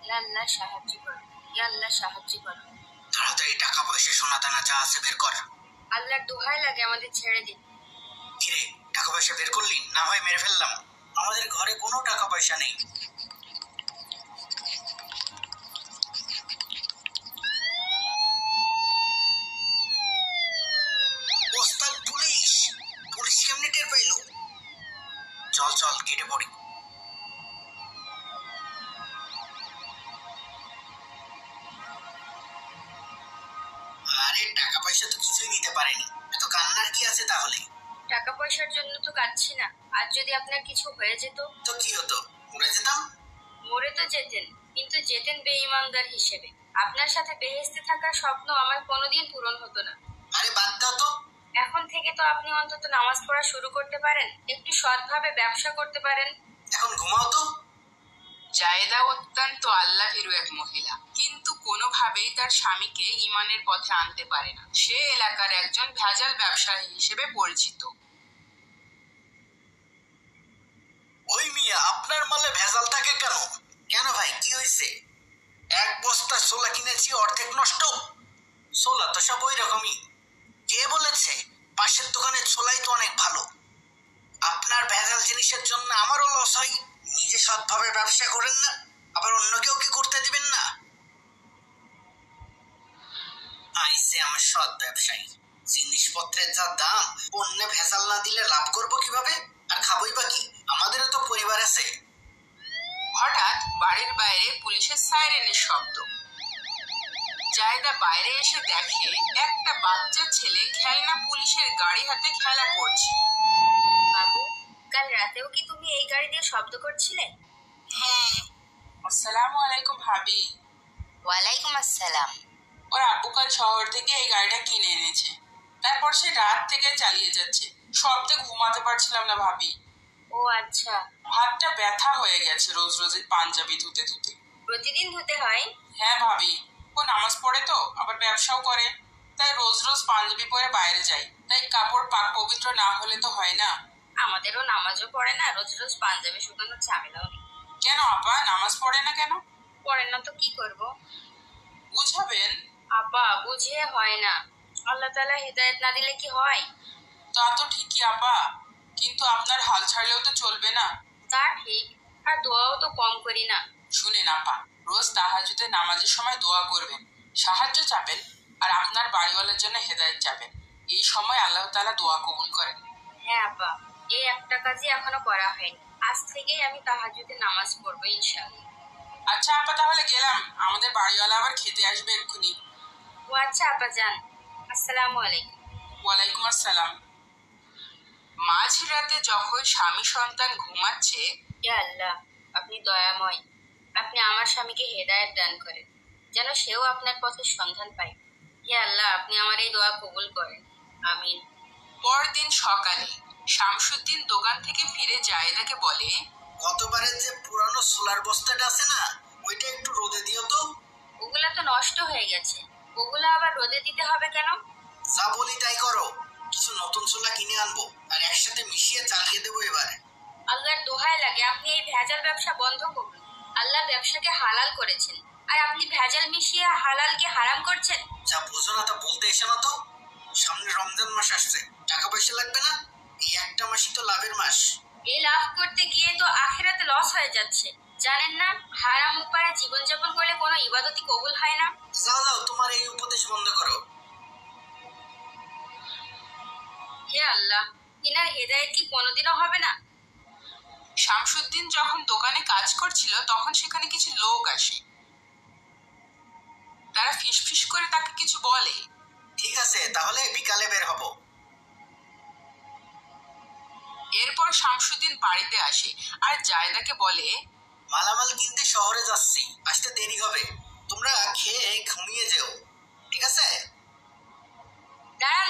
ইয়া আল্লাহ সাহায্য করো, ইয়া আল্লাহ সাহায্য করো। তাড়াতাড়ি টাকা পয়সা সোনা দানা যা আছে বের কর। আল্লাহর দোহাই লাগে আমাদের ছেড়ে দিন। কিরে, টাকা পয়সা বের করলি? না হয় মেরে ফেললাম। আমাদের ঘরে কোনো টাকা পয়সা নেই। ওস্তাদ পুলিশ! পুলিশ কেমনে টের পাইলো? চল চল কেটে পড়ি। আরে টাকা পয়সা তো কিছুই দিতে পারেনি, এত কান্নার কি আছে তাহলে? টাকা পয়সার জন্য তো কাঁদছি না। আর যদি আপনার কিছু হয়ে যেত? তো কি হতো? মরে যেতাম। মরে তো যেতেন, কিন্তু যেতেন বেঈমানদার হিসেবে। আপনার সাথে বেহেশতে থাকার স্বপ্ন আমার কোনোদিন পূরণ হতো না। আরে বাদ দাও তো। এখন থেকে তো আপনি অন্তত নামাজ পড়া শুরু করতে পারেন, একটু সৎভাবে ব্যবসা করতে পারেন। এখন ঘুমাও তো। জায়েদা অত্যন্ত আল্লাহভীরু এক মহিলা, কিন্তু কোনোভাবেই তার স্বামীকে ঈমানের পথে আনতে পারে না। সে এলাকার একজন ভেজাল ব্যবসায়ী হিসেবে পরিচিত। ওই মিয়া, আপনার মালে ভেজাল থাকে কেন? কেন ভাই, কি হয়েছে? এক বস্তা ছোলা কিনেছি, অর্ধেক নষ্ট। ছোলা তো সব ওই রকমই। কে বলেছে? পাশের দোকানের ছোলাই তো অনেক ভালো। আপনার ভেজাল জিনিসের জন্য আমারও লস হয়। নিজে সৎভাবে ব্যবসা করেন না, আবার অন্য কেউ কি করতে দিবেন না? আইসে আমার সৎ ব্যবসায়ী। জিনিসপত্রের যা দাম, পণ্যে ভেজাল না দিলে লাভ করবো কিভাবে? আর খাবোই বা কি? আমাদেরও তো পরিবার আছে। হঠাৎ বাড়ির বাইরে পুলিশের সাইরেনের শব্দ। জায়েদা বাইরে এসে দেখে একটা বাচ্চা ছেলে খেলনা পুলিশের গাড়ি হাতে খেলা করছে। বাবু, কাল রাতেও কি তুমি এই গাড়ি দিয়ে শব্দ করছিলে? হ্যাঁ। আসসালামু আলাইকুম ভাবি। ওয়ালাইকুম আসসালাম। ওর আব্বু কাল শহর থেকে এই গাড়িটা কিনে এনেছে, তারপর সে রাত থেকে চালিয়ে যাচ্ছে। শব্দে ঘুমাতে পারছিলাম না ভাবি। ও আচ্ছা। হাতটা ব্যথা হয়ে গেছে রোজ রোজ এই পাঞ্জাবি ধুতে ধুতে। প্রতিদিন ধুতে হয়? হ্যাঁ ভাবি, ও নামাজ পড়ে তো, আবার ব্যবসাও করে, তাই রোজ রোজ পাঞ্জাবি পরে বাইরে যাই। তাই কাপড় পাক পবিত্র না হলে তো হয় না। আমাদেরও নামাজও পড়ে না, রোজ রোজ পাঞ্জাবি শুকানোর ঝামেলাও নেই। কেন আপা নামাজ পড়ে না কেন? পড়েন না তো কি করব? বুঝাবেন। আপা, বুঝিয়ে হয় না। আল্লাহ তাআলা হিদায়াত না দিলে কি হয়? তা তো ঠিকই আপা, কিন্তু আপনার হাল ছাড়লেও তো চলবে না। তা ঠিক, আর দোয়াও তো কম করি না। শুনেন আপা, রোজ তাহাজ্জুদে নামাজের সময় দোয়া করবেন, সাহায্য চাবেন, আর আপনার বাড়িওয়ালার জন্য হেদায়েত চাবেন। এই সময় আল্লাহ তাআলা দোয়া কবুল করেন। হ্যাঁ আপা, এই একটা কাজই এখনো করা হয়নি। আজ থেকেই আমি তাহাজ্জুদে নামাজ পড়বো ইনশাআল্লাহ। আচ্ছা আপা, তাহলে গেলাম, আমাদের বাড়িওয়ালা আবার খেতে আসবে এক্ষুনি। ও আচ্ছা আপা, যান। আসসালামু আলাইকুম। ওয়ালাইকুম আসসালাম। মাঝরাতে যখন স্বামী সন্তান ঘুমাচ্ছে, ইয়া আল্লাহ, আপনি দয়াময়। আপনি আমার স্বামীকে হেদায়েত দান করেন, যেন সেও আপনার পথের সন্ধান পায়। ইয়া আল্লাহ, আপনি আমার এই দোয়া কবুল করেন। আমিন। পরদিন সকালে শামসুদ্দিন দোকান থেকে ফিরে জায়েদাকে বলে, গতবারের যে পুরানো সোলার বস্তাটা আছে না, ওইটা একটু রোদে দিও তো। ওগুলা তো নষ্ট হয়ে গেছে, ওগুলা আবার রোদে দিতে হবে কেন? যা বলি তাই করো। কিছু নতুন ছোলা কিনে আনবো, আর একসাথে মিশিয়ে চালিয়ে দেবো এবার। আল্লাহর দোহাই লাগে, আপনি এই ভেজাল ব্যবসা বন্ধ করুন। আল্লাহ ব্যবসাকে হালাল করেছেন, আর আপনি ভেজাল মিশিয়ে হালালকে হারাম করছেন। যা বোঝো না তা বলতে এসে না তো। সামনে রমজান মাস আসছে, টাকা পয়সা লাগবে না? এই একটা মাসই তো লাভের মাস। এই লাভ করতে গিয়ে তো আখিরাতে লস হয়ে যাচ্ছে। জানেন না, হারাম উপায়ে জীবনযাপন করলে কোনো ইবাদতই কবুল হয় না। যাও যাও, তোমার এই উপদেশ বন্ধ করো। হে আল্লাহ, তিনার হেদায়েত কি কোনোদিনও হবে না? শামসুদ্দিন যখন দোকানে কাজ করছিল তখন সেখানে কিছু লোক আসে। তারা ফিসফিস করে তাকে কিছু বলে। ঠিক আছে, তাহলে বিকালে বের হব। এরপর শামসুদ্দিন বাড়িতে আসে আর জায়েদাকে বলে, মালামাল কিনতে শহরে যাচ্ছি, আসতে দেরি হবে। তোমরা খেয়ে ঘুমিয়ে যেও, ঠিক আছে? দাঁড়ান।